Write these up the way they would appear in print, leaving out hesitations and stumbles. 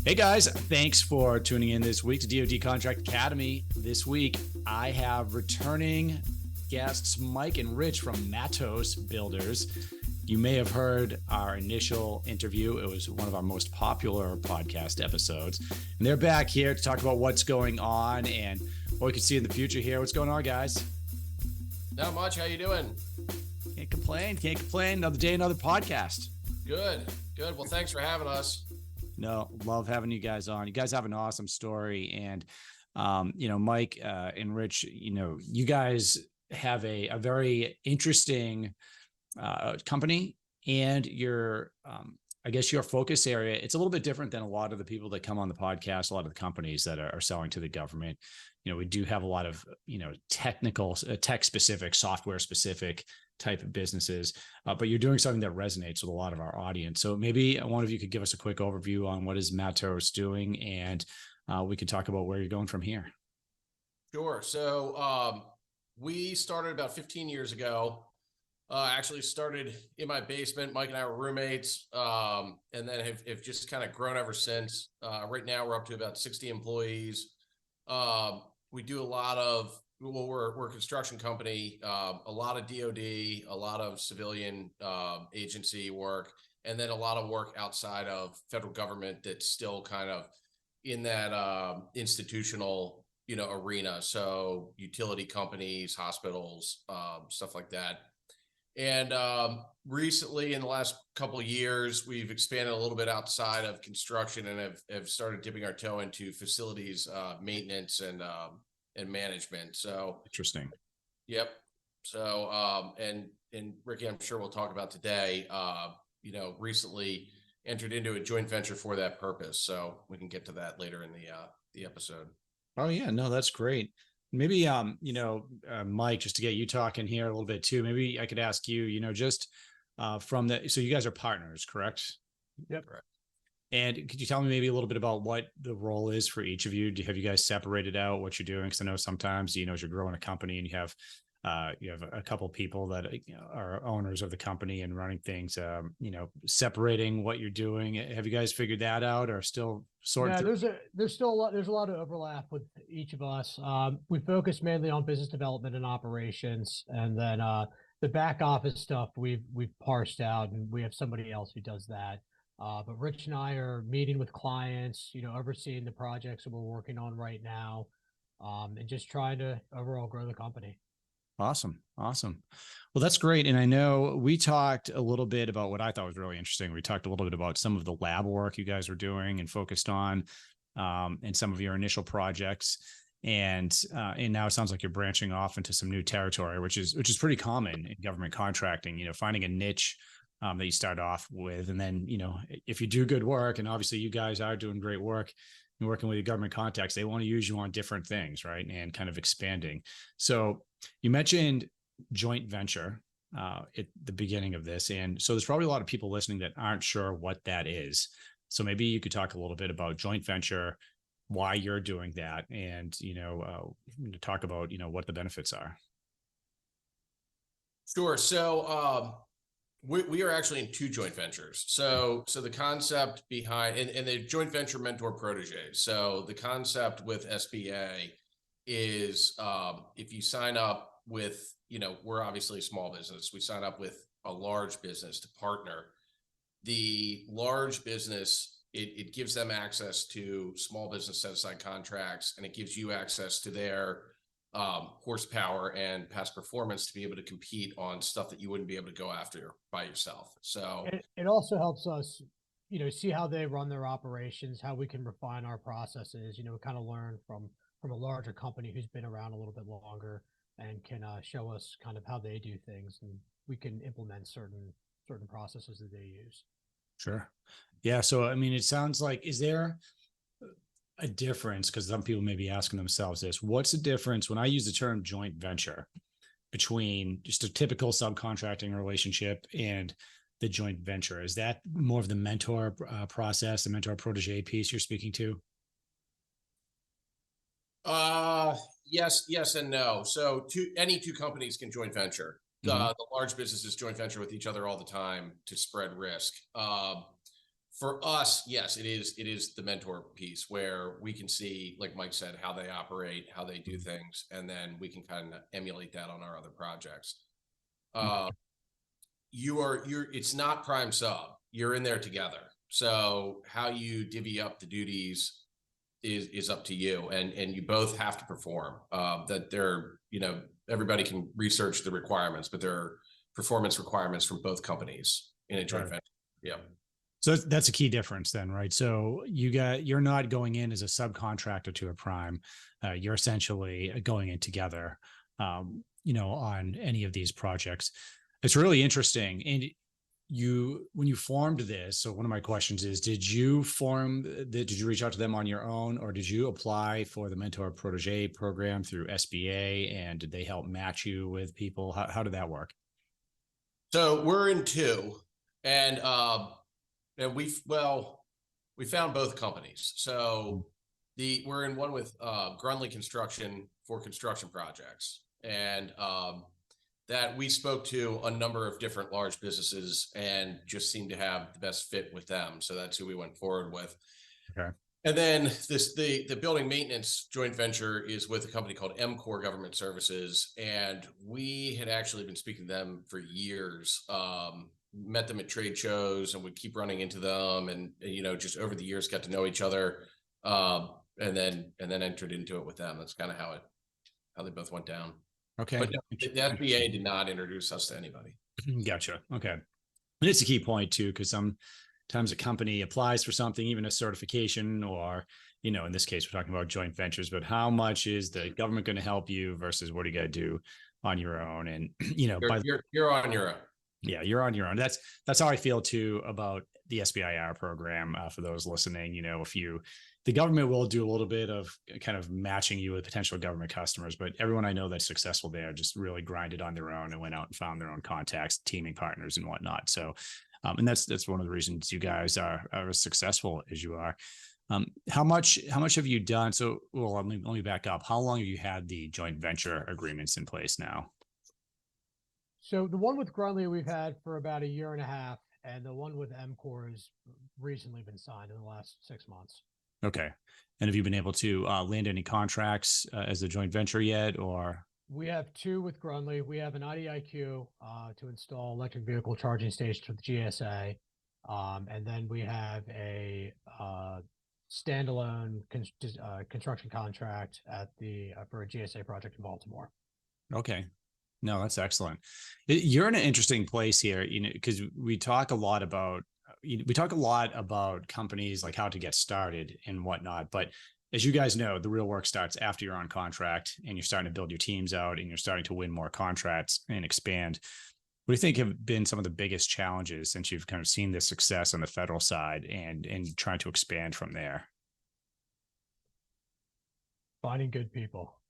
Hey guys, thanks for tuning in this week to DoD Contract Academy. This week, I have returning guests Mike and Rich from Matos Builders. You may have heard our initial interview. It was one of our most popular podcast episodes. And they're back here to talk about what's going on and what we can see in the future here. What's going on, guys? Not much. How you doing? Can't complain. Another day, another podcast. Good. Well, thanks for having us. No, love having you guys on. You guys have an awesome story. And, Mike and Rich, you guys have a very interesting company, and your focus area, it's a little bit different than a lot of the people that come on the podcast, a lot of the companies that are selling to the government. We do have a lot of, technical, tech specific, software specific type of businesses, but you're doing something that resonates with a lot of our audience. So maybe one of you could give us a quick overview on what is Matos doing, and we could talk about where you're going from here. Sure. So we started about 15 years ago. Actually started in my basement. Mike and I were roommates, and then have just kind of grown ever since. Right now we're up to about 60 employees. We do a lot of, we're a construction company, a lot of DoD, a lot of civilian agency work, and then a lot of work outside of federal government that's still kind of in that institutional, arena. So utility companies, hospitals, stuff like that. And recently, in the last couple of years, we've expanded a little bit outside of construction and have started dipping our toe into facilities maintenance and management. So interesting. Yep. So and Ricky, I'm sure we'll talk about today. Recently entered into a joint venture for that purpose. So we can get to that later in the episode. Oh yeah, no, that's great. Maybe, Mike, just to get you talking here a little bit too, maybe I could ask you, from so you guys are partners, correct? Yep. Correct. And could you tell me maybe a little bit about what the role is for each of you? Have you guys separated out what you're doing? Because I know sometimes, as you're growing a company and you have a couple people that are owners of the company and running things, separating what you're doing. Have you guys figured that out, or still sorting through? There's a lot of overlap with each of us. We focus mainly on business development and operations, and then the back office stuff we've parsed out, and we have somebody else who does that. But Rich and I are meeting with clients, overseeing the projects that we're working on right now, and just trying to overall grow the company. Awesome. Well, that's great. And I know we talked a little bit about what I thought was really interesting. We talked a little bit about some of the lab work you guys are doing and focused on, and some of your initial projects. And now it sounds like you're branching off into some new territory, which is pretty common in government contracting, finding a niche that you start off with. And then, if you do good work, and obviously you guys are doing great work and working with your government contacts, they want to use you on different things, right? And kind of expanding. So you mentioned joint venture at the beginning of this. And so there's probably a lot of people listening that aren't sure what that is. So maybe you could talk a little bit about joint venture, why you're doing that, and, talk about, what the benefits are. Sure. So we are actually in two joint ventures. So the concept behind, and the joint venture mentor protege. So the concept with SBA is if you sign up with, we're obviously a small business. We sign up with a large business to partner. The large business, it gives them access to small business set-aside contracts, and it gives you access to their horsepower and past performance to be able to compete on stuff that you wouldn't be able to go after by yourself. So it also helps us, see how they run their operations, how we can refine our processes, kind of learn from a larger company who's been around a little bit longer and can show us kind of how they do things, and we can implement certain processes that they use. Sure. Yeah. So, it sounds like, is there a difference? Because some people may be asking themselves this, what's the difference when I use the term joint venture between just a typical subcontracting relationship and the joint venture? Is that more of the mentor process, the mentor protege piece you're speaking to? Yes and no. So any two companies can joint venture. The large businesses joint venture with each other all the time to spread risk. For us, yes, it is. It is the mentor piece where we can see, like Mike said, how they operate, how they do things, and then we can kind of emulate that on our other projects. It's not prime sub. You're in there together. So how you divvy up the duties is up to you, and you both have to perform. That they're, everybody can research the requirements, but there are performance requirements from both companies in a joint venture. Yeah. So that's a key difference then, right? So you're not going in as a subcontractor to a prime. You're essentially going in together, on any of these projects. It's really interesting. And when you formed this, so one of my questions is, did you reach out to them on your own, or did you apply for the mentor protege program through SBA, and did they help match you with people? How did that work? So we're in two, and we found both companies. So we're in one with Grunley Construction for construction projects, and that we spoke to a number of different large businesses and just seemed to have the best fit with them. So that's who we went forward with. Okay. And then the building maintenance joint venture is with a company called MCore Government Services. And we had actually been speaking to them for years, met them at trade shows, and would keep running into them. And, just over the years got to know each other, and then entered into it with them. That's kind of how they both went down. Okay. But no, the SBA did not introduce us to anybody. Gotcha. Okay. And it's a key point too, because sometimes a company applies for something, even a certification, or, in this case, we're talking about joint ventures, but how much is the government going to help you versus what do you got to do on your own? And, you're on your own. Yeah, you're on your own. That's how I feel too about the SBIR program. For those listening, the government will do a little bit of kind of matching you with potential government customers, but everyone I know that's successful there just really grinded on their own and went out and found their own contacts, teaming partners and whatnot. So, and that's one of the reasons you guys are as successful as you are. How much have you done? So, well, let me back up. How long have you had the joint venture agreements in place now? So the one with Grunley we've had for about a year and a half, and the one with MCore has recently been signed in the last 6 months. Okay. And have you been able to land any contracts as a joint venture yet, or? We have two with Grunley. We have an IDIQ to install electric vehicle charging stations for the GSA. And then we have a standalone construction contract for a GSA project in Baltimore. Okay. No, that's excellent. You're in an interesting place here, because we talk a lot about companies, like how to get started and whatnot. But as you guys know, the real work starts after you're on contract and you're starting to build your teams out and you're starting to win more contracts and expand. What do you think have been some of the biggest challenges since you've kind of seen this success on the federal side and trying to expand from there? Finding good people.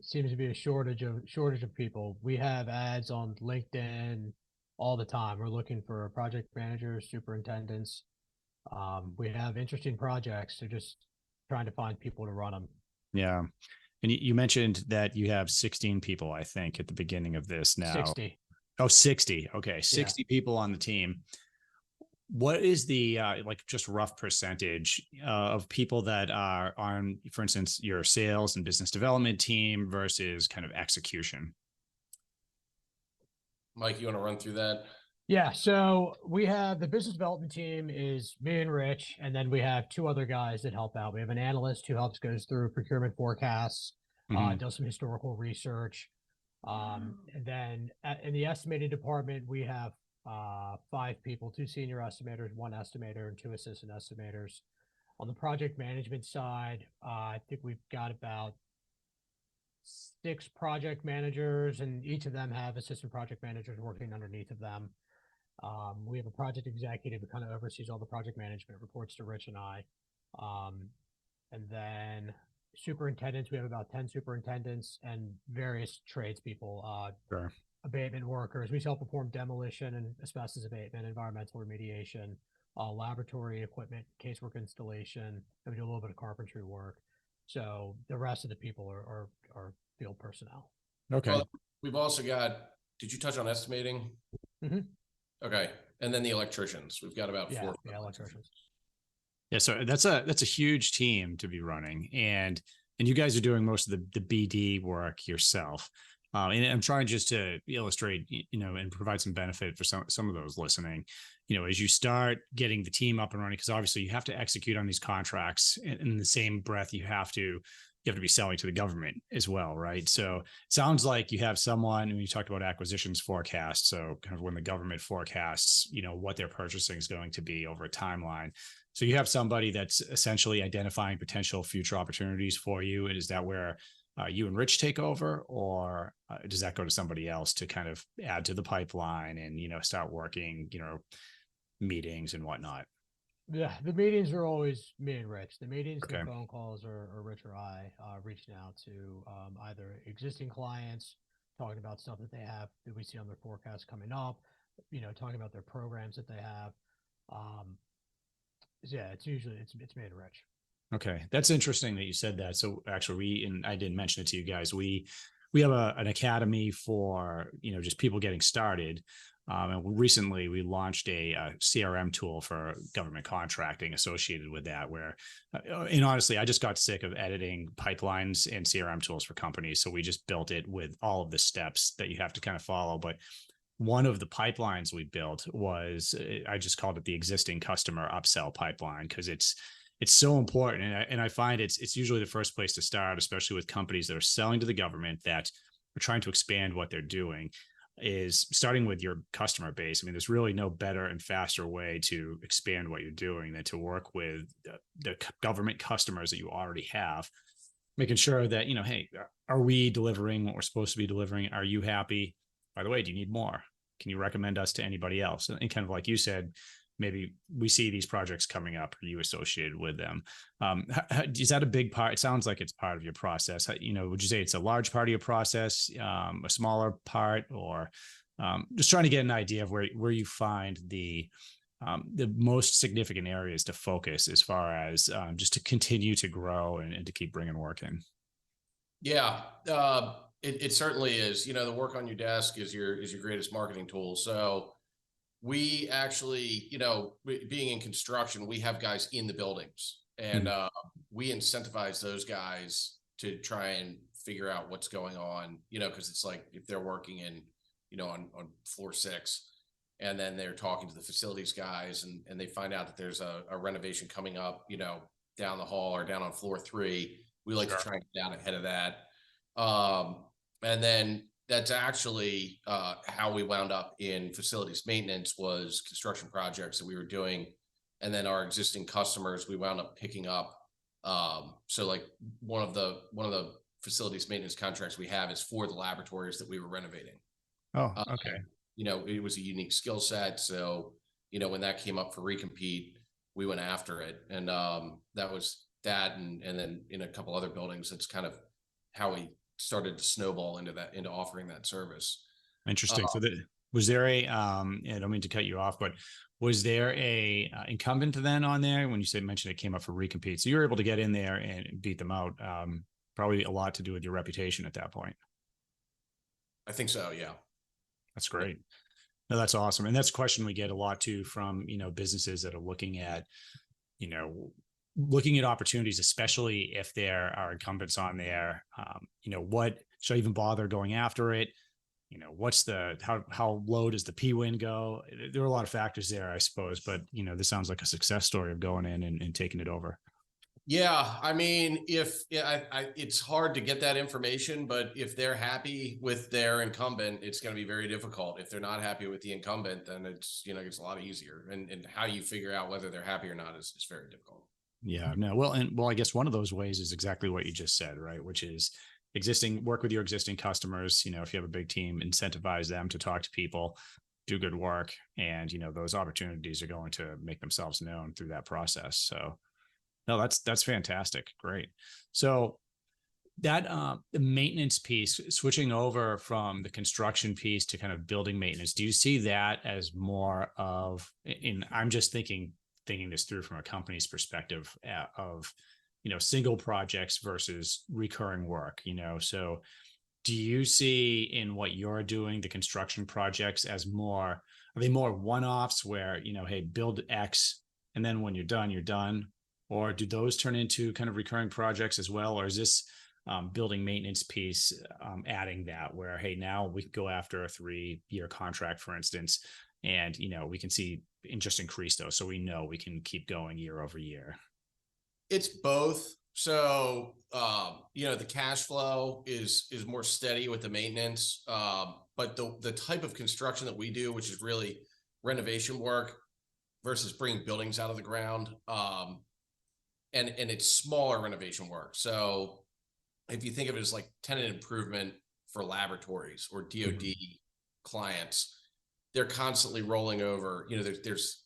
Seems to be a shortage of people. We have ads on LinkedIn all the time. We're looking for project managers, superintendents. We have interesting projects. So just trying to find people to run them. Yeah. And you mentioned that you have 16 people, I think, at the beginning of this now. 60. Oh, 60. Okay. 60 people on the team. What is the just rough percentage of people that are on, for instance, your sales and business development team versus kind of execution? Mike, you want to run through that? Yeah. So we have the business development team is me and Rich, and then we have two other guys that help out. We have an analyst who goes through procurement forecasts, does some historical research. And then in the estimating department, we have 5 people, 2 senior estimators, 1 estimator, and 2 assistant estimators. On the project management side, I think we've got about 6 project managers, and each of them have assistant project managers working underneath of them. We have a project executive who kind of oversees all the project management, reports to Rich and I. And then superintendents, we have about 10 superintendents and various tradespeople. Sure. Abatement workers. We self-perform demolition and asbestos abatement, environmental remediation, laboratory equipment, casework installation, and we do a little bit of carpentry work. So the rest of the people are field personnel. Okay. Well, we've also got, did you touch on estimating? Mm-hmm. Okay. and then the electricians. We've got about Yeah, four. yeah, electricians. Yeah, so that's a huge team to be running, and you guys are doing most of the BD work yourself. And I'm trying just to illustrate, and provide some benefit for some of those listening. As you start getting the team up and running, because obviously you have to execute on these contracts, and in the same breath you have to be selling to the government as well, right? So it sounds like you have someone, and you talked about acquisitions forecast. So kind of when the government forecasts, what their purchasing is going to be over a timeline. So you have somebody that's essentially identifying potential future opportunities for you. And is that where you and Rich take over, or does that go to somebody else to kind of add to the pipeline and, start working, meetings and whatnot? Yeah, the meetings are always me and Rich. The meetings, Okay. the phone calls are Rich or I reaching out to either existing clients, talking about stuff that they have that we see on their forecast coming up, talking about their programs that they have. Um, yeah, it's usually it's me and Rich. Okay, that's interesting that you said that. So actually, and I didn't mention it to you guys. We have an academy for just people getting started. And recently we launched a CRM tool for government contracting associated with that. And honestly, I just got sick of editing pipelines and CRM tools for companies, so we just built it with all of the steps that you have to kind of follow. But one of the pipelines we built was, I just called it the existing customer upsell pipeline, because it's so important. And I find it's usually the first place to start, especially with companies that are selling to the government that are trying to expand what they're doing, is starting with your customer base. I mean, there's really no better and faster way to expand what you're doing than to work with the government customers that you already have, making sure that, hey, are we delivering what we're supposed to be delivering? Are you happy? By the way, do you need more? Can you recommend us to anybody else? And kind of like you said, maybe we see these projects coming up. Are you associated with them? Is that a big part? It sounds like it's part of your process. Would you say it's a large part of your process, a smaller part, or just trying to get an idea of where you find the most significant areas to focus as far as just to continue to grow and to keep bringing work in? Yeah, it certainly is. The work on your desk is your greatest marketing tool. So we actually, being in construction, we have guys in the buildings, and we incentivize those guys to try and figure out what's going on, because it's like if they're working in, on floor 6, and then they're talking to the facilities guys, and they find out that there's a renovation coming up, down the hall or down on floor 3. We like to try and get down ahead of that. And then that's actually how we wound up in facilities maintenance, was construction projects that we were doing. And then our existing customers, we wound up picking up. So like one of the facilities maintenance contracts we have is for the laboratories that we were renovating. Oh, okay. It was a unique skill set. So, when that came up for recompete, we went after it. And that was that. And then in a couple other buildings, that's kind of how we started to snowball into offering that service. Interesting. So was there I don't mean to cut you off, but was there a incumbent then on there when you mentioned it came up for recompete? So you were able to get in there and beat them out. Probably a lot to do with your reputation at that point. I think so. Yeah. That's great. No, that's awesome. And that's a question we get a lot too from, businesses that are looking at opportunities, especially if there are incumbents on there. What should I even bother going after it? What's how low does the P-win go? There are a lot of factors there, I suppose, but this sounds like a success story of going in and taking it over. Yeah, I mean, it's hard to get that information, but if they're happy with their incumbent, it's going to be very difficult. If they're not happy with the incumbent, then it's a lot easier. And how you figure out whether they're happy or not is very difficult. Yeah, no, well, I guess one of those ways is exactly what you just said, right? Which is work with your existing customers. If you have a big team, incentivize them to talk to people, do good work, and those opportunities are going to make themselves known through that process. So no, that's fantastic. Great. So that the maintenance piece, switching over from the construction piece to kind of building maintenance, do you see that as more of, I'm just thinking this through from a company's perspective of, single projects versus recurring work, so do you see in what you're doing, the construction projects, as more are they more one-offs where, hey, build X, and then when you're done, you're done? Or do those turn into kind of recurring projects as well? Or is this building maintenance piece adding that where, hey, now we can go after a 3-year contract, for instance, and, we can see and just increase those so we know we can keep going year over year? It's both. So, the cash flow is more steady with the maintenance. But the type of construction that we do, which is really renovation work versus bringing buildings out of the ground, and it's smaller renovation work. So if you think of it as like tenant improvement for laboratories or DoD clients, they're constantly rolling over.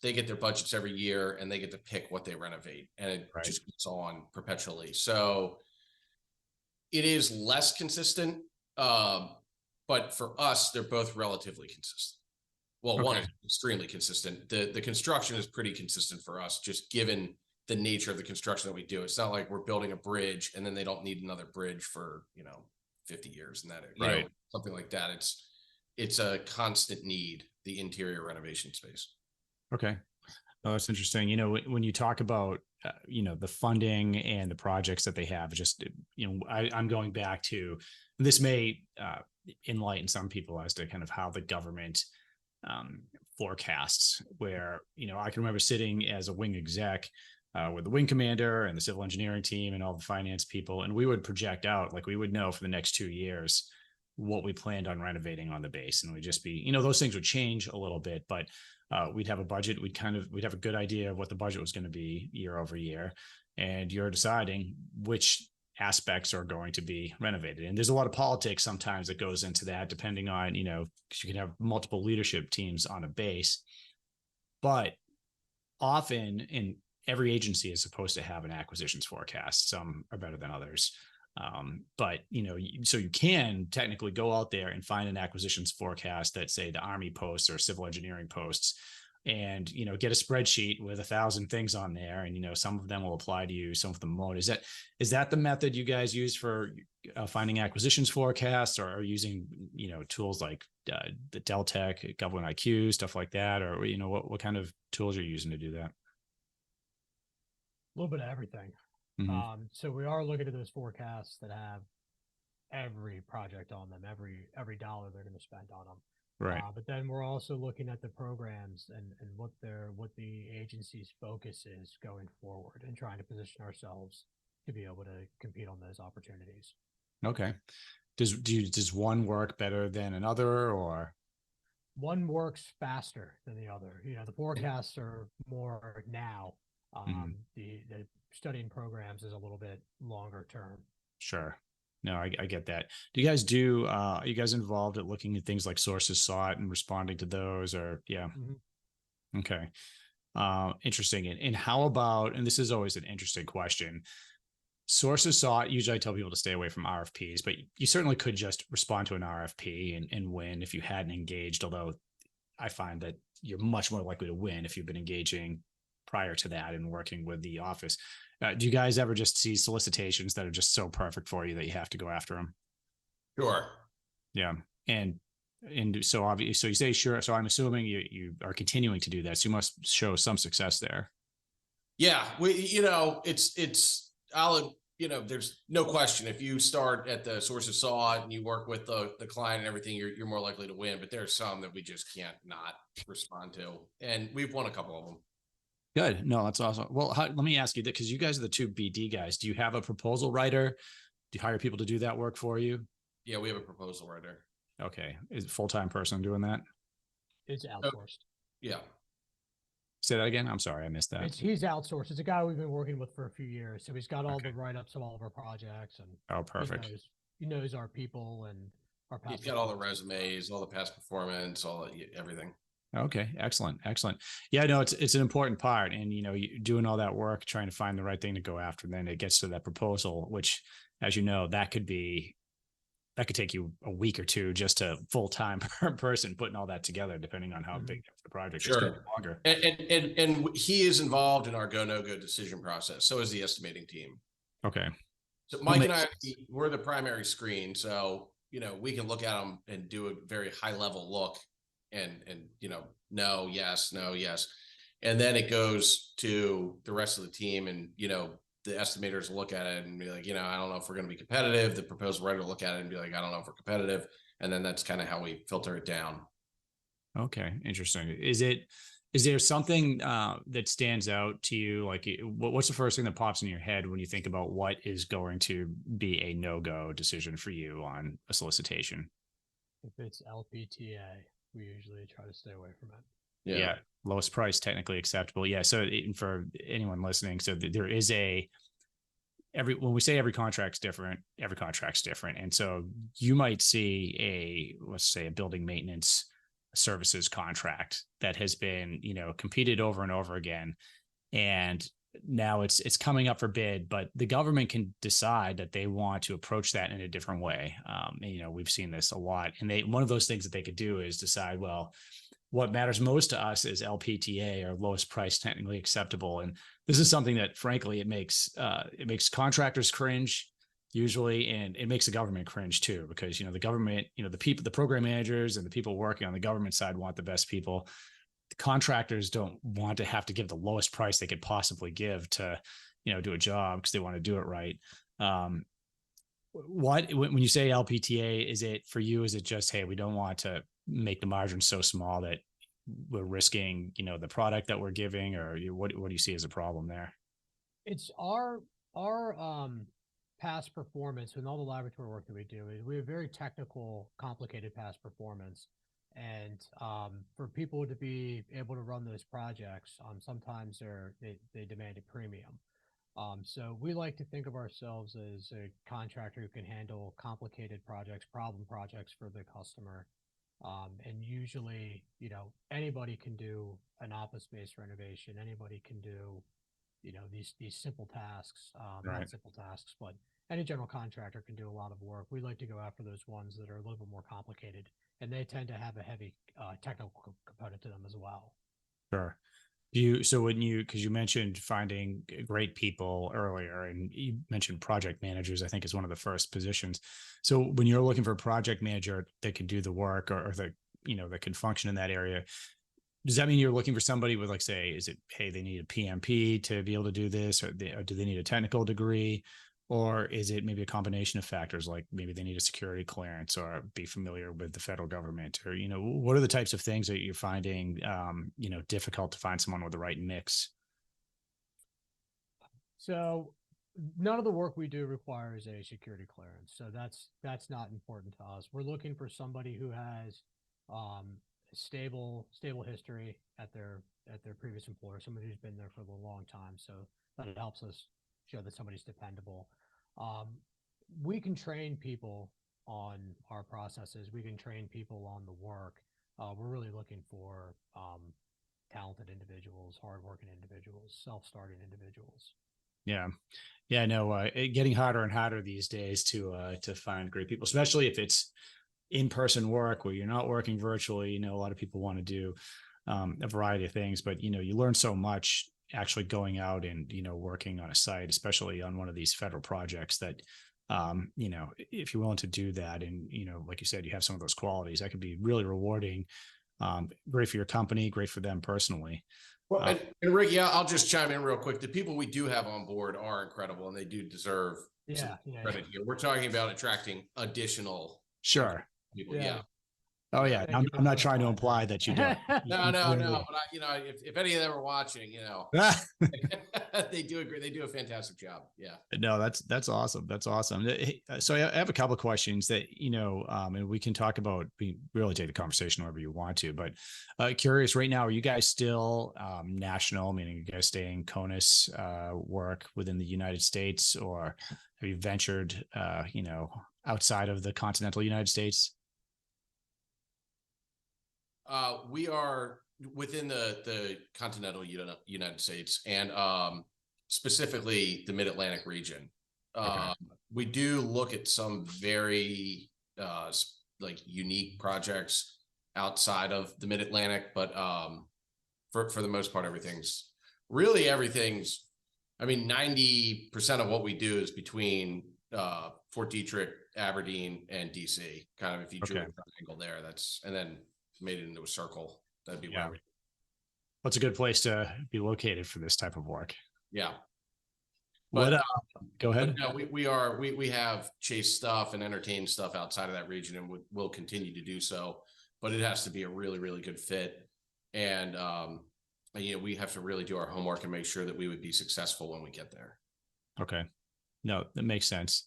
They get their budgets every year and they get to pick what they renovate, and it just goes on perpetually. So it is less consistent, but for us, they're both relatively consistent. Well, one is extremely consistent. The construction is pretty consistent for us, just given the nature of the construction that we do. It's not like we're building a bridge and then they don't need another bridge for 50 years and that something like that. It's a constant need, the interior renovation space. Okay. Oh, that's interesting. When you talk about, the funding and the projects that they have, just, I'm going back to, this may enlighten some people as to kind of how the government forecasts, where, I can remember sitting as a wing exec with the wing commander and the civil engineering team and all the finance people, and we would project out, like we would know for the next 2 years what we planned on renovating on the base. And we'd just be, those things would change a little bit, but we'd have a budget. We'd have a good idea of what the budget was going to be year over year. And you're deciding which aspects are going to be renovated. And there's a lot of politics sometimes that goes into that, depending on, because you can have multiple leadership teams on a base. But often in every agency is supposed to have an acquisitions forecast. Some are better than others. But, so you can technically go out there and find an acquisitions forecast that, say, the Army posts or civil engineering posts, and, get a spreadsheet with 1,000 things on there. And, some of them will apply to you, some of them won't. Is that the method you guys use for finding acquisitions forecasts, or are you using, tools like the Deltec, Government IQ, stuff like that? Or, what kind of tools are you using to do that? A little bit of everything. So we are looking at those forecasts that have every project on them, every dollar they're going to spend on them. Right. But then we're also looking at the programs and what the agency's focus is going forward, and trying to position ourselves to be able to compete on those opportunities. Okay. Does one work better than another, or one works faster than the other? The forecasts are more now. The studying programs is a little bit longer term. Sure. No, I get that. Are you guys involved at looking at things like sources sought and responding to those, or? Yeah. Okay. Interesting. And how about, and this is always an interesting question, sources sought, usually I tell people to stay away from RFPs, but you certainly could just respond to an RFP and win if you hadn't engaged. Although I find that you're much more likely to win if you've been engaging prior to that and working with the office. Do you guys ever just see solicitations that are just so perfect for you that you have to go after them? Sure. Yeah. And so obviously, so you say sure. So I'm assuming you are continuing to do that. So you must show some success there. Yeah. There's no question. If you start at the sources sought and you work with the client and everything, you're more likely to win. But there's some that we just can't not respond to. And we've won a couple of them. Good. No, that's awesome. Well, let me ask you that, because you guys are the two BD guys. Do you have a proposal writer? Do you hire people to do that work for you? Yeah, we have a proposal writer. Okay. Is it a full-time person doing that? It's outsourced. Yeah. Say that again. I'm sorry, I missed that. He's outsourced. It's a guy we've been working with for a few years. So he's got all the write-ups of all of our projects, and perfect. He knows our people and our past. He's got all the resumes, all the past performance, everything. Okay. Excellent. Yeah, no, it's an important part. And, you doing all that work, trying to find the right thing to go after, then it gets to that proposal, which, as you know, that could take you a week or two just to full-time person putting all that together, depending on how big the project is. Sure. Longer. And he is involved in our go, no go decision process. So is the estimating team. Okay. So Mike and I, we're the primary screen. So, we can look at them and do a very high level look and no, yes, no, yes. And then it goes to the rest of the team, and the estimators look at it and be like, I don't know if we're going to be competitive. The proposal writer will look at it and be like, I don't know if we're competitive. And then that's kind of how we filter it down. Okay, interesting. Is there something that stands out to you? Like, what's the first thing that pops in your head when you think about what is going to be a no-go decision for you on a solicitation? If it's LPTA, we usually try to stay away from it. Yeah. Lowest price, technically acceptable. Yeah. So for anyone listening, so there is when we say every contract's different, every contract's different. And so you might see let's say a building maintenance services contract that has been, competed over and over again. And now it's coming up for bid, but the government can decide that they want to approach that in a different way. We've seen this a lot. And one of those things that they could do is decide, well, what matters most to us is LPTA, or lowest price technically acceptable. And this is something that, frankly, it makes contractors cringe usually, and it makes the government cringe too, because the government, the program managers and the people working on the government side want the best people. The contractors don't want to have to give the lowest price they could possibly give to do a job, because they want to do it right. When you say LPTA, is it for you, is it just, hey, we don't want to make the margin so small that we're risking the product that we're giving, or what do you see as a problem there? It's our past performance with all the laboratory work that we do. We have very technical, complicated past performance, and for people to be able to run those projects, sometimes they demand a premium. So we like to think of ourselves as a contractor who can handle complicated projects, problem projects for the customer. And usually, anybody can do an office space renovation. Anybody can do, these simple tasks, Right. not simple tasks, but any general contractor can do a lot of work. We like to go after those ones that are a little bit more complicated, and they tend to have a heavy technical component to them as well. Sure. Because you mentioned finding great people earlier, and you mentioned project managers, I think, is one of the first positions. So when you're looking for a project manager that can do the work, or that can function in that area, does that mean you're looking for somebody with, like, say, is it, hey, they need a PMP to be able to do this, or do they need a technical degree? Or is it maybe a combination of factors, like maybe they need a security clearance or be familiar with the federal government? Or, what are the types of things that you're finding, difficult to find someone with the right mix? So none of the work we do requires a security clearance. So that's not important to us. We're looking for somebody who has stable history at their previous employer, somebody who's been there for a long time. So that it helps us show that somebody's dependable. We can train people on our processes. We can train people on the work. We're really looking for talented individuals, hardworking individuals, self-starting individuals. Yeah. Yeah. No, getting harder and harder these days to find great people, especially if it's in-person work where you're not working virtually. A lot of people want to do a variety of things, but you learn so much actually going out and working on a site, especially on one of these federal projects, that if you're willing to do that, and like you said, you have some of those qualities, that could be really rewarding. Great for your company, great for them personally. Well, and Rick, yeah, I'll just chime in real quick. The people we do have on board are incredible, and they do deserve some credit here. We're talking about attracting additional Sure people. Yeah. Oh yeah, I'm not trying to imply that you don't. No. But if any of them are watching, they do a fantastic job. Yeah. No, that's awesome. That's awesome. So I have a couple of questions that and we can talk about. We really take the conversation wherever you want to. But curious, right now, are you guys still national? Meaning, you guys stay in CONUS work within the United States, or have you ventured, outside of the continental United States? We are within the continental United States, and specifically the Mid-Atlantic region. Okay. We do look at some very unique projects outside of the Mid-Atlantic, but for the most part, everything's. I mean, 90% of what we do is between Fort Detrick, Aberdeen, and DC. Kind of, if you drew a triangle there, and then made it into a circle. That'd be Yeah. where What's a good place to be located for this type of work? yeah. What, But go ahead. But no, we have chased stuff and entertained stuff outside of that region, and we'll continue to do so. But it has to be a really, really good fit, and we have to really do our homework and make sure that we would be successful when we get there. Okay. No, that makes sense.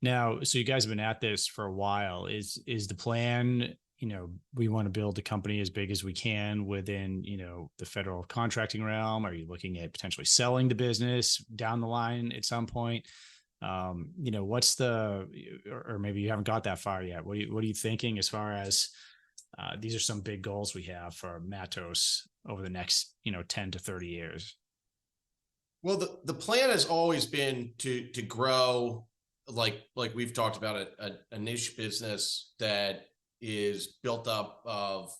Now, so you guys have been at this for a while. Is the plan, we want to build a company as big as we can within, the federal contracting realm? Are you looking at potentially selling the business down the line at some point? What's or maybe you haven't got that far yet. What are you thinking as far as these are some big goals we have for Matos over the next, 10 to 30 years? Well, the plan has always been to grow, like we've talked about, a niche business that is built up of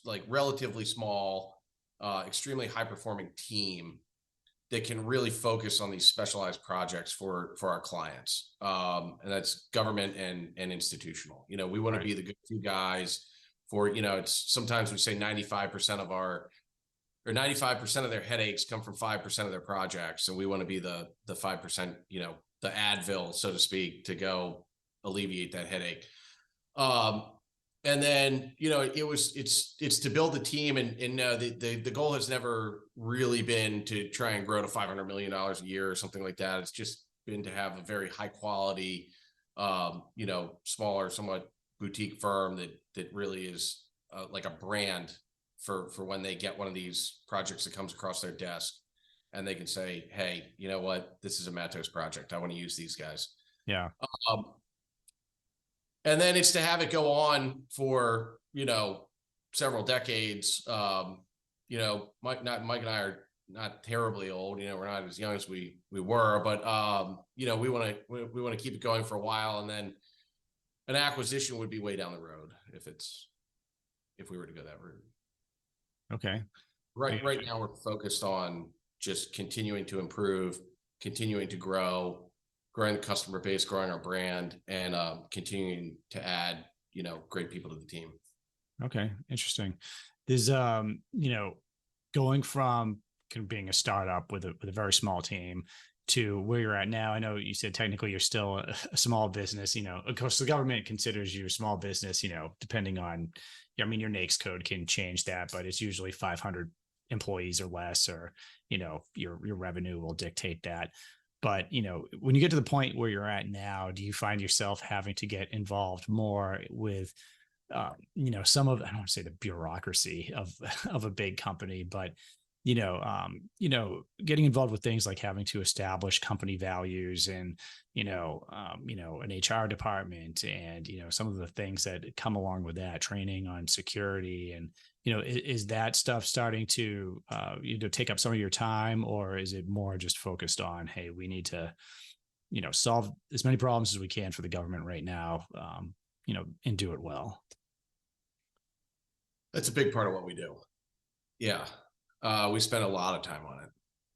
like relatively small, extremely high performing team that can really focus on these specialized projects for our clients, and that's government and institutional. We want to be the go-to guys for, it's sometimes we say 95% of their headaches come from 5% of their projects. And we want to be the 5%, the Advil, so to speak, to go alleviate that headache. And then, it's to build the team, and the goal has never really been to try and grow to $500 million a year or something like that. It's just been to have a very high quality, smaller, somewhat boutique firm that really is like a brand for when they get one of these projects that comes across their desk, and they can say, hey, you know what, this is a Matos project. I want to use these guys. Yeah. And then it's to have it go on for, several decades. Mike and I are not terribly old, we're not as young as we were, but, we want to keep it going for a while. And then an acquisition would be way down the road if we were to go that route. Okay. Right now we're focused on just continuing to improve, continuing to growing the customer base, growing our brand, and continuing to add, great people to the team. Okay. Interesting. There's, going from kind of being a startup with a very small team to where you're at now. I know you said technically you're still a small business, of course the government considers you a small business, depending on, your NAICS code can change that, but it's usually 500 employees or less, or, your revenue will dictate that. But, when you get to the point where you're at now, do you find yourself having to get involved more with, some of, I don't want to say the bureaucracy of a big company, but, getting involved with things like having to establish company values and, an HR department and, some of the things that come along with that, training on security and, is that stuff starting to, take up some of your time, or is it more just focused on, hey, we need to, solve as many problems as we can for the government right now, and do it well? That's a big part of what we do. Yeah. We spend a lot of time on it,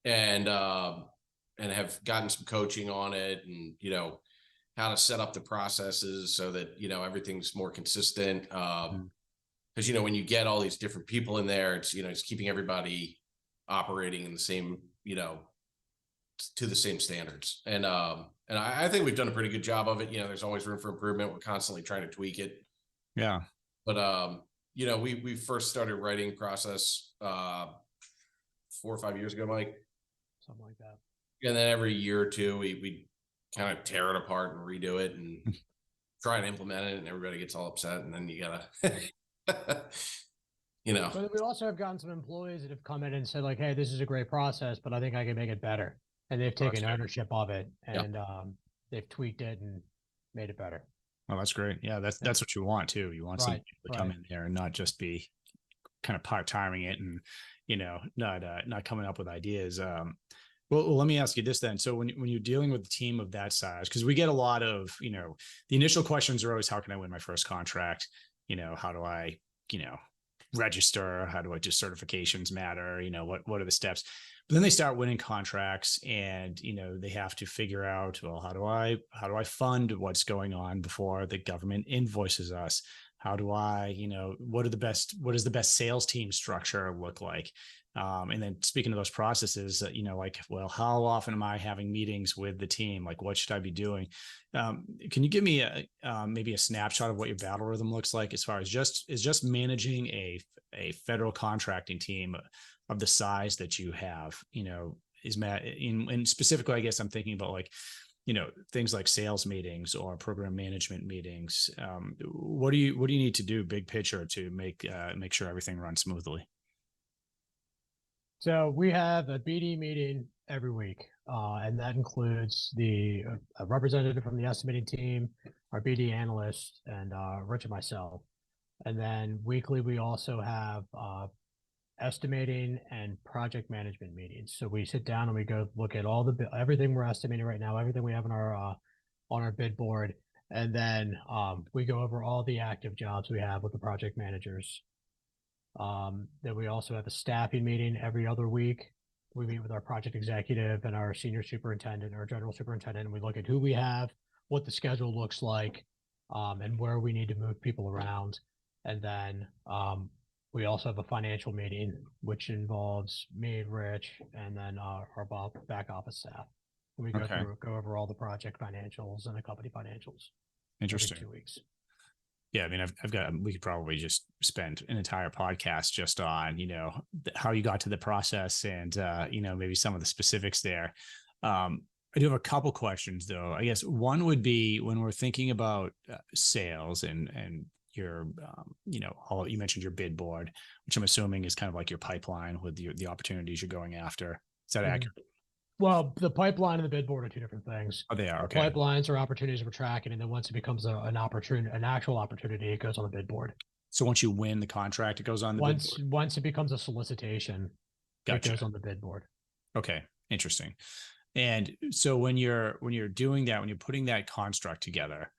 and have gotten some coaching on it, and, how to set up the processes so that, everything's more consistent. Because, when you get all these different people in there, it's, it's keeping everybody operating in the same, to the same standards. And I think we've done a pretty good job of it. There's always room for improvement. We're constantly trying to tweak it. Yeah. But, we first started writing process 4 or 5 years ago, Mike. Something like that. And then every year or two, we kind of tear it apart and redo it and try and implement it, and everybody gets all upset. And then you gotta, But we also have gotten some employees that have come in and said, like, hey, this is a great process, but I think I can make it better. And they've taken ownership of it, and they've tweaked it and made it better. Oh, that's great. Yeah, that's what you want too. You want some people to come in there and not just be kind of part-timing it and, not coming up with ideas. Well, let me ask you this then. So when you're dealing with a team of that size, because we get a lot of, the initial questions are always, how can I win my first contract? How do I, register? How do I do certifications matter? What are the steps? But then they start winning contracts, and, they have to figure out, well, how do I fund what's going on before the government invoices us? How do I, what does the best sales team structure look like? And then speaking of those processes, like, well, how often am I having meetings with the team? Like, what should I be doing? Can you give me maybe a snapshot of what your battle rhythm looks like as far as just managing a federal contracting team of the size that you have? Is Matt and specifically, I guess I'm thinking about like, things like sales meetings or program management meetings. What do you need to do big picture to make sure everything runs smoothly? So we have a BD meeting every week, and that includes a representative from the estimating team, our BD analyst, and Rich and myself. And then weekly, we also have estimating and project management meetings. So we sit down and we go look at everything we're estimating right now, everything we have on our bid board, and then we go over all the active jobs we have with the project managers. Then we also have a staffing meeting every other week. We meet with our project executive and our senior superintendent or general superintendent, and we look at who we have, what the schedule looks like, and where we need to move people around. And then we also have a financial meeting, which involves me, Rich, and then our back office staff. And we go over all the project financials and the company financials. Interesting. Every 2 weeks. Yeah, I mean, we could probably just spend an entire podcast just on, how you got to the process and, maybe some of the specifics there. I do have a couple questions though. I guess one would be when we're thinking about sales and your, you mentioned your bid board, which I'm assuming is kind of like your pipeline with the opportunities you're going after. Is that accurate? Well, the pipeline and the bid board are two different things. Oh, they are. Okay. Pipelines are opportunities we're tracking, and then once it becomes an actual opportunity, it goes on the bid board. So once you win the contract, it goes on the bid board? Once it becomes a solicitation, Gotcha. It goes on the bid board. Okay, interesting. And so when you're doing that, when you're putting that construct together,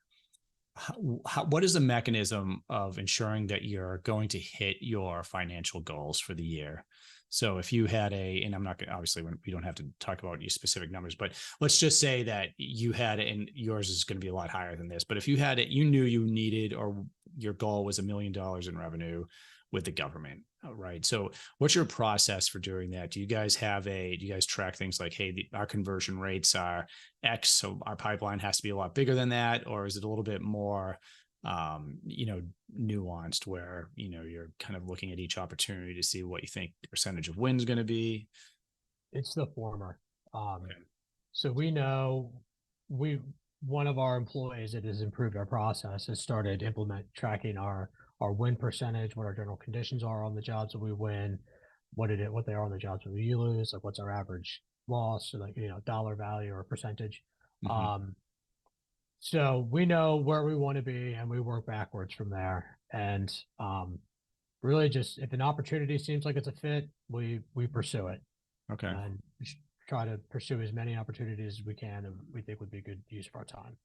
what is the mechanism of ensuring that you're going to hit your financial goals for the year? So if you had and I'm not going to, obviously we don't have to talk about your specific numbers, but let's just say that you had it and yours is going to be a lot higher than this. But if you had it, you knew you needed, or your goal was $1 million in revenue with the government, right? So what's your process for doing that? Do you guys track things like, hey, our conversion rates are X, so our pipeline has to be a lot bigger than that? Or is it a little bit more, nuanced where, you're kind of looking at each opportunity to see what you think the percentage of wins going to be? It's the former. So we know one of our employees that has improved our process has started tracking our win percentage, what our general conditions are on the jobs that we win, what they are on the jobs that we lose, like what's our average loss, or like, dollar value or percentage. Mm-hmm. So we know where we want to be and we work backwards from there. And really just if an opportunity seems like it's a fit, we pursue it. Okay. And try to pursue as many opportunities as we can and we think would be good use of our time.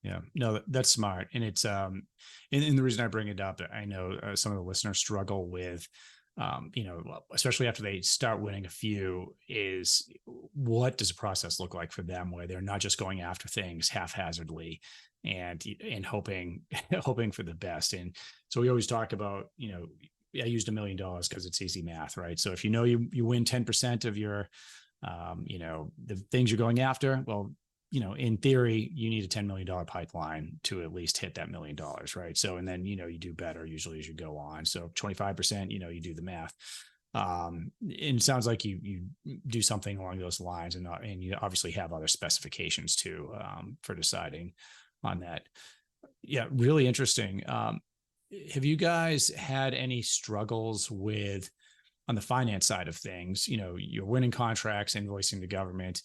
Yeah, no, that's smart. And it's, and the reason I bring it up, I know some of the listeners struggle with, especially after they start winning a few, is what does the process look like for them where they're not just going after things haphazardly and hoping for the best. And so we always talk about, I used $1 million because it's easy math, right? So if you win 10% of your, the things you're going after, well, in theory, you need a $10 million pipeline to at least hit that $1 million, right? So, and then, you do better usually as you go on. So 25%, you do the math. And it sounds like you do something along those lines, and you obviously have other specifications too, for deciding on that. Yeah, really interesting. Have you guys had any struggles on the finance side of things? You're winning contracts, invoicing the government.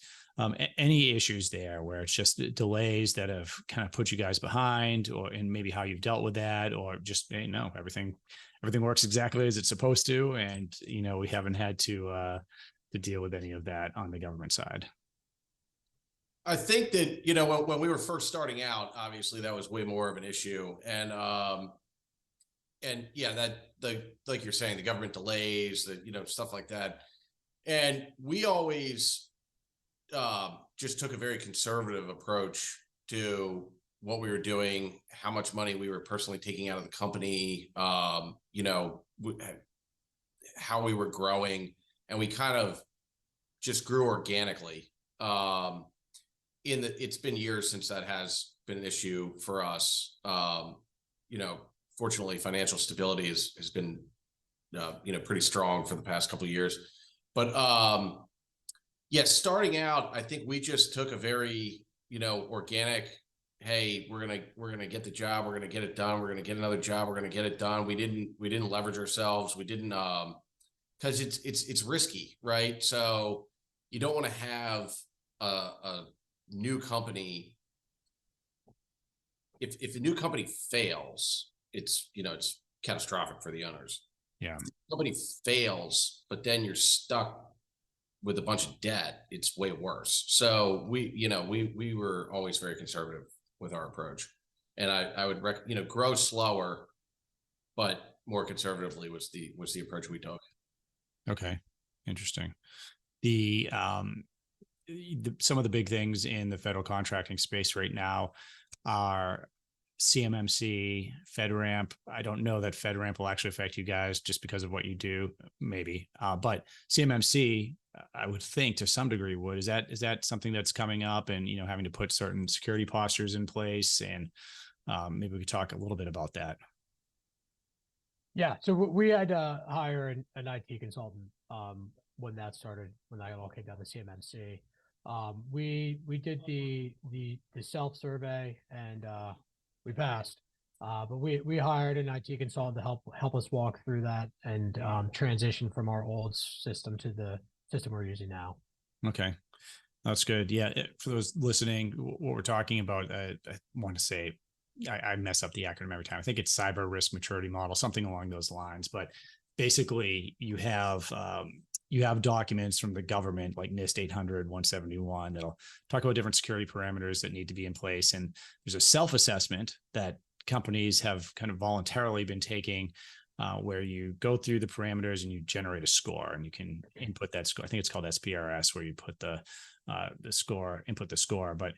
Any issues there where it's just delays that have kind of put you guys behind, and maybe how you've dealt with that, or just, no, everything works exactly as it's supposed to, and we haven't had to deal with any of that on the government side? I think that when we were first starting out, obviously that was way more of an issue, and yeah, like you're saying, the government delays, stuff like that, and we always just took a very conservative approach to what we were doing, how much money we were personally taking out of the company, how we were growing, and we kind of just grew organically. It's been years since that has been an issue for us. Fortunately, financial stability has been, pretty strong for the past couple of years. But yeah, starting out, I think we just took a very, organic, hey, we're gonna get the job, we're gonna get it done, we're gonna get another job, we're gonna get it done. We didn't leverage ourselves. We didn't because it's risky, right? So you don't want to have a new company. If a new company fails, it's catastrophic for the owners. Yeah. If the company fails, but then you're stuck with a bunch of debt, it's way worse. So we were always very conservative with our approach, and I would grow slower, but more conservatively was the approach we took. Okay. Interesting. The some of the big things in the federal contracting space right now are CMMC, FedRAMP. I don't know that FedRAMP will actually affect you guys just because of what you do, maybe. But CMMC, I would think to some degree would. Is that something that's coming up, and having to put certain security postures in place, and maybe we could talk a little bit about that. Yeah, so we had to hire an IT consultant when that all came down to CMMC. We did the self survey, and we passed. But we hired an IT consultant to help us walk through that and transition from our old system to the system we're using now. Okay, that's good. Yeah, for those listening, what we're talking about, I want to say, I mess up the acronym every time. I think it's Cyber Risk Maturity Model, something along those lines. But basically, you have documents from the government like NIST 800, 171 that'll talk about different security parameters that need to be in place. And there's a self-assessment that companies have kind of voluntarily been taking, where you go through the parameters and you generate a score, and you can input that score. I think it's called SPRS, where you put the score, input the score. But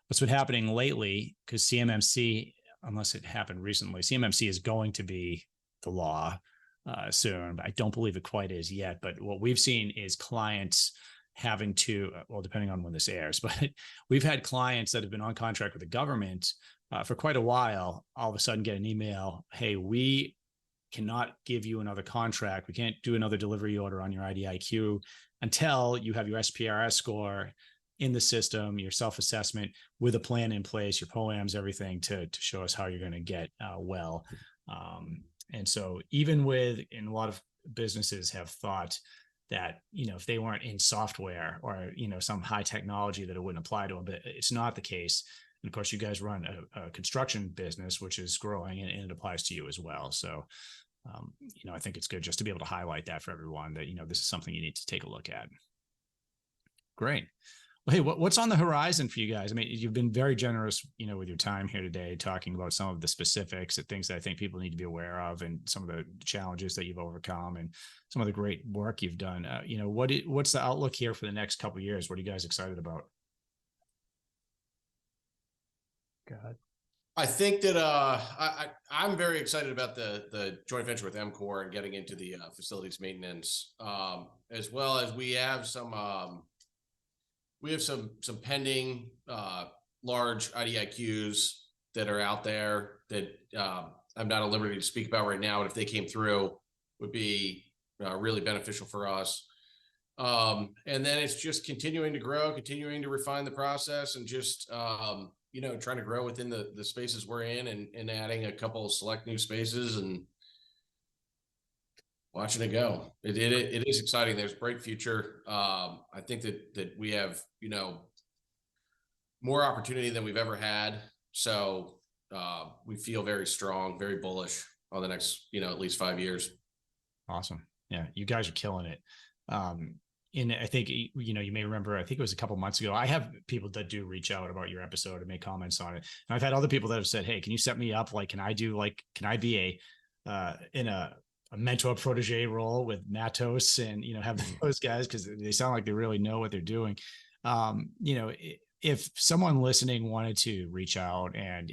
what's been happening lately, because CMMC, unless it happened recently, CMMC is going to be the law soon. I don't believe it quite is yet. But what we've seen is clients having to, well, depending on when this airs, but we've had clients that have been on contract with the government for quite a while, all of a sudden get an email, hey, we cannot give you another contract. We can't do another delivery order on your IDIQ until you have your SPRS score in the system, your self-assessment with a plan in place, your POAMs, everything to show us how you're going to get well. And so even and a lot of businesses have thought that, if they weren't in software or, some high technology, that it wouldn't apply to them, but it's not the case. And of course, you guys run a construction business, which is growing, and it applies to you as well. So, I think it's good just to be able to highlight that for everyone that, this is something you need to take a look at. Great. Well, hey, what's on the horizon for you guys? I mean, you've been very generous, with your time here today, talking about some of the specifics and things that I think people need to be aware of, and some of the challenges that you've overcome, and some of the great work you've done. What's the outlook here for the next couple of years? What are you guys excited about? Go ahead. I think that I'm very excited about the joint venture with MCOR and getting into the facilities maintenance, as well as we have some pending large IDIQs that are out there that I'm not at liberty to speak about right now, but if they came through, would be really beneficial for us. And then it's just continuing to grow, continuing to refine the process, and just trying to grow within the spaces we're in, and adding a couple of select new spaces and watching it go. It is exciting. There's a bright future. I think that we have, more opportunity than we've ever had. So we feel very strong, very bullish on the next, at least 5 years. Awesome. Yeah. You guys are killing it. And I think, you may remember, I think it was a couple months ago, I have people that do reach out about your episode and make comments on it. And I've had other people that have said, hey, can you set me up? Like, can I be in a mentor protege role with Matos, and, have those guys, because they sound like they really know what they're doing. if someone listening wanted to reach out and,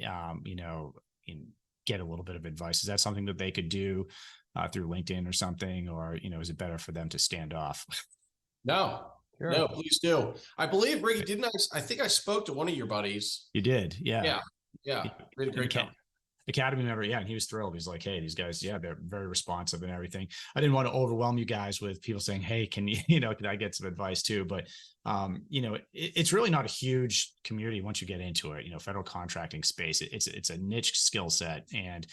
get a little bit of advice, is that something that they could do through LinkedIn or something, or, is it better for them to stand off? No, Sure. no, please do. I believe, Ricky, didn't I think I spoke to one of your buddies. You did. Yeah. Yeah. Yeah. Great company. Academy member. Yeah. And he was thrilled. He's like, hey, these guys, yeah, they're very responsive and everything. I didn't want to overwhelm you guys with people saying, hey, can you, can I get some advice too? But, it's really not a huge community once you get into it, federal contracting space. It's a niche skill set, and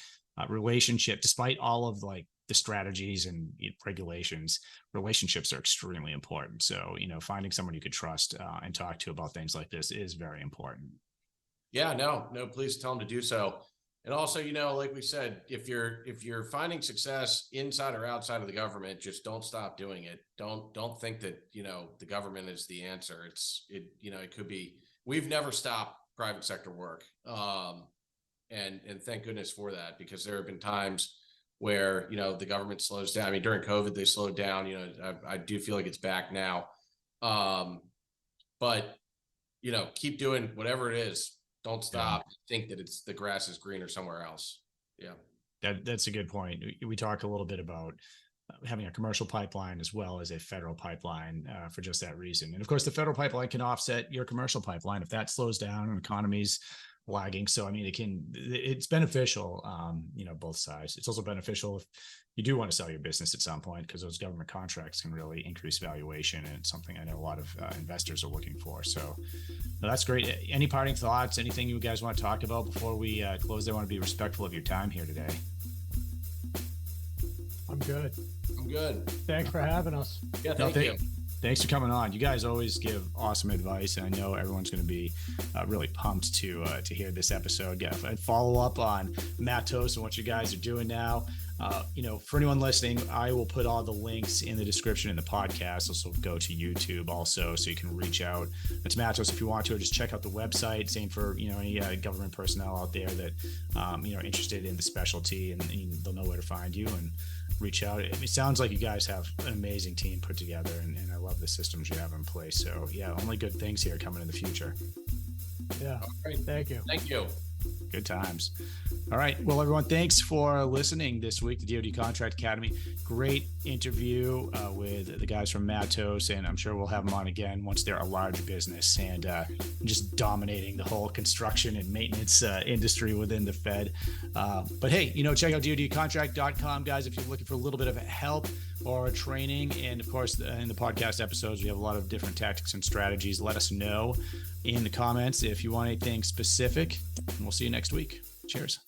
relationship, despite all of like the strategies and regulations, relationships are extremely important. So, finding someone you could trust and talk to about things like this is very important. Yeah, no, please tell them to do so. And also, like we said, if you're finding success inside or outside of the government, just don't stop doing it. Don't think that, the government is the answer. It could be. We've never stopped private sector work. And thank goodness for that, because there have been times where, the government slows down. I mean, during COVID, they slowed down, I do feel like it's back now. But, keep doing whatever it is. Don't stop. Think that the grass is greener somewhere else. Yeah. That's a good point. We talked a little bit about having a commercial pipeline as well as a federal pipeline for just that reason. And of course, the federal pipeline can offset your commercial pipeline if that slows down and economy's lagging. So, I mean, it's beneficial, both sides. It's also beneficial if you do want to sell your business at some point, because those government contracts can really increase valuation. And it's something I know a lot of investors are looking for. So that's great. Any parting thoughts, anything you guys want to talk about before we close? I want to be respectful of your time here today. I'm good. Thanks for having us. Yeah, thank you. Thanks for coming on. You guys always give awesome advice, and I know everyone's going to be really pumped to hear this episode. Yeah, and follow up on Matos and what you guys are doing now. For anyone listening, I will put all the links in the description in the podcast. Also, go to YouTube also, so you can reach out to Matos if you want to, or just check out the website. Same for any government personnel out there that are interested in the specialty, and they'll know where to find you and reach out. It sounds like you guys have an amazing team put together, and I love the systems you have in place. So yeah, only good things here coming in the future. Yeah. All right. Thank you. Good times. All right. Well, everyone, thanks for listening this week to DoD Contract Academy. Great interview with the guys from Matos, and I'm sure we'll have them on again once they're a large business and just dominating the whole construction and maintenance industry within the Fed. But hey, check out dodcontract.com, guys, if you're looking for a little bit of help or training. And of course, in the podcast episodes, we have a lot of different tactics and strategies. Let us know in the comments if you want anything specific, and we'll see you next week. Cheers.